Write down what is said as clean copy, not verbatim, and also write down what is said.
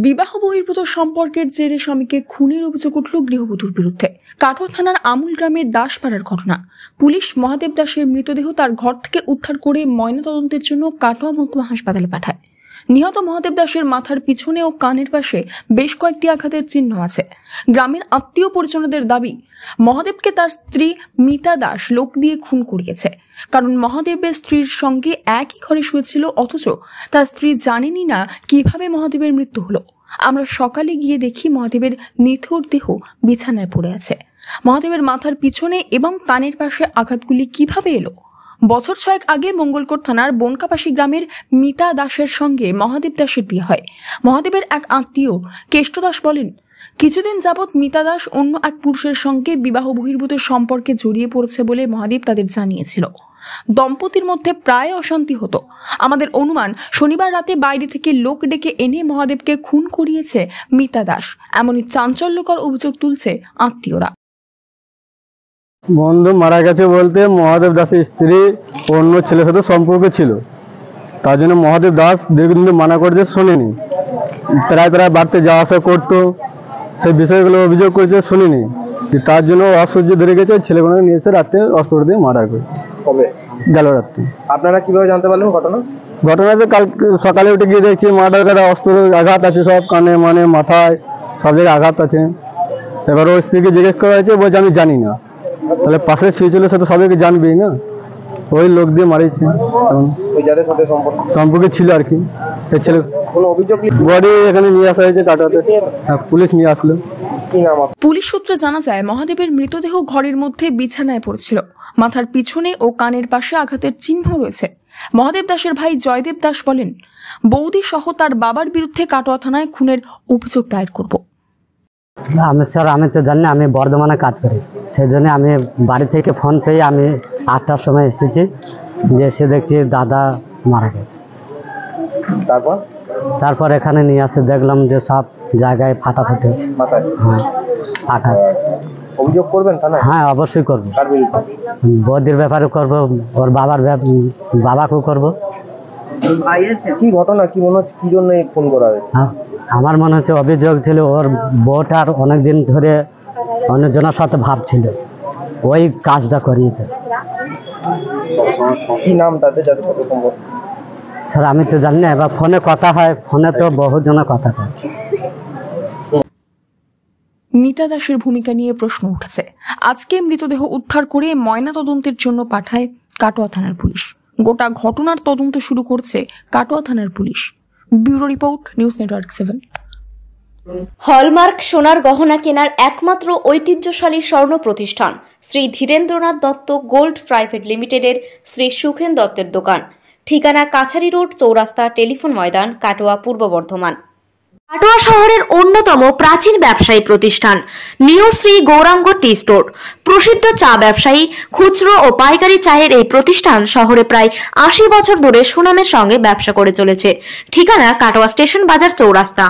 বিবাহ বহির্ভূত সম্পর্কের জেরে স্বামীকে খুনের অভিযোগ উঠল গৃহবধূর বিরুদ্ধে। কাটোয়া থানার আমুল গ্রামের দাসপাড়ার ঘটনা। পুলিশ মহাদেব দাসের মৃতদেহ তার ঘর থেকে উদ্ধার করে ময়নাতদন্তের জন্য কাটোয়া মহকুমা হাসপাতালে পাঠায়। নিহত মহাদেব দাসের মাথার পিছনে ও কানের পাশে বেশ কয়েকটি আঘাতের চিহ্ন আছে। গ্রামের আত্মীয় পরিজনদের দাবি, মহাদেবকে তার স্ত্রী মিতা দাস লোক দিয়ে খুন করিয়েছে। কারণ মহাদেবের স্ত্রীর সঙ্গে একই ঘরে শুয়েছিল, অথচ তার স্ত্রী জানেনই না কিভাবে মহাদেবের মৃত্যু হলো। আমরা সকালে গিয়ে দেখি মহাদেবের নিথর দেহ বিছানায় পড়ে আছে। মহাদেবের মাথার পিছনে এবং কানের পাশে আঘাতগুলি কিভাবে এলো? বছর 6 আগে মঙ্গলকোট থানার বনকাপাশি গ্রামের মিতা দাসের সঙ্গে মহাদেব দাসের বিয়ে হয়। মহাদেবের এক আত্মীয় কেষ্ট দাস বলেন, কিছুদিন যাবৎ মিতা দাস অন্য এক পুরুষের সঙ্গে বিবাহ বহির্ভূত সম্পর্কে জড়িয়ে পড়েছে বলে মহাদেব তাদের জানিয়েছিল। দম্পতির মধ্যে প্রায় অশান্তি হতো। আমাদের অনুমান, শনিবার রাতে বাইরে থেকে লোক ডেকে এনে মহাদেবকে খুন করিয়েছে মিতা দাস। এমনই চাঞ্চল্যকর অভিযোগ তুলছে আত্মীয়রা। বন্ধু মারা গেছে বলতে মহাদেব দাসের স্ত্রী অন্য ছেলের সাথে সম্পর্ক ছিল, তার জন্য মহাদেব দাস দীর্ঘদিন মানা করতে শোনেনি। প্রায় বাড়িতে যাওয়া আসা করতো, সেই বিষয়গুলো অভিযোগ করেছে, শুনিনি। তার জন্য অসহ্য ধরে গেছে, ছেলেগুলোকে নিয়ে এসে রাত্রে অস্ত্র দিয়ে মারা করে। কবে গেল রাত্রে। আপনারা কিভাবে জানতে পারলেন ঘটনাতে কাল সকালে উঠে গিয়ে দেখছি মার্ডার করা, অস্ত্র আঘাত আছে, সব কানে মাথায় সব জায়গায় আঘাত আছে। এবার ওর স্ত্রীকে জিজ্ঞেস করা হয়েছে, বলছে আমি জানি না। তাহলে পাশে শুয়েছিল, সে তো সবাইকে জানবেই না, ওই লোক দিয়ে মারিয়েছে। সম্পর্কে ছিল আর কি। ছেলে বডি এখানে নিয়ে আসা হয়েছে কাটোয়াতে, পুলিশ নিয়ে আসলো। পুলিশ সূত্রে জানা যায়, মহাদেবের মৃতদেহ ঘরের মধ্যে বিছানায় পড়েছিল। মাথার পিছনে ও কানের পাশে আঘাতের চিহ্ন রয়েছে। মহাদেব দাসের ভাই জয়দেব দাস বলেন, বৌদি সহ তার বাবার বিরুদ্ধে কাটোয়া থানায় খুনের অভিযোগ দায়ের করব। আমি তো জানি না, আমি বর্ধমানে কাজ করি, সেই জন্য আমি বাড়ি থেকে ফোন পেয়ে আমি 8টার সময় এসেছি। যে এসে দেখছি দাদা মারা গেছে। তারপর এখানে নিয়ে আসে দেখলাম যে সব জায়গায় ফাটাফাটি, হ্যাঁ আঘাত। অভিযোগ করবেন থানায়? হ্যাঁ অবশ্যই করবো। বৌদির ব্যাপারে করব, ওর বাবাকেও করব। কি ঘটনা, কি মনে হচ্ছে, কি জন্য ফোন করা হয়েছে? আমার মনে হচ্ছে অভিযোগ ছিল ওর বউটার অনেকদিন ধরে অন্যজনের সাথে ভাব ছিল, ওই কাজটা করিয়েছে। কি নাম তাদের যাদের সাথে সম্পর্ক? স্যার আমি তো জানি না, এবার ফোনে কথা হয়, ফোনে তো বহুজনের কথা হয়। মিতা দাসের ভূমিকা নিয়ে প্রশ্ন উঠেছে। আজকে মৃতদেহ উদ্ধার করে ময়নাতদন্তের জন্য পাঠায় কাটোয়া থানার পুলিশ। গোটা ঘটনার তদন্ত শুরু করছে কাটোয়া থানার police. Bureau report, news network 7। Hallmark সোনার গহনা কেনার একমাত্র ঐতিহ্যশালী স্বর্ণ প্রতিষ্ঠান শ্রী ধীরেন্দ্রনাথ দত্ত গোল্ড প্রাইভেট লিমিটেডের শ্রী সুখেন দত্তের দোকান। ঠিকানা কাছারি রোড, চৌরাস্তা, টেলিফোন ময়দান, কাটোয়া, পূর্ব বর্ধমান। কাটোয়া শহরের অন্যতম প্রাচীন ব্যবসায়ী প্রতিষ্ঠান new Shri Gauranga tea store. প্রসিদ্ধ চা ব্যবসায়ী, খুচরো ও পাইকারি চায়ের এই প্রতিষ্ঠান শহরে প্রায় 80 বছর ধরে সুনামের সঙ্গে ব্যবসা করে চলেছে। ঠিকানা কাটোয়া স্টেশন বাজার, চৌরাস্তা।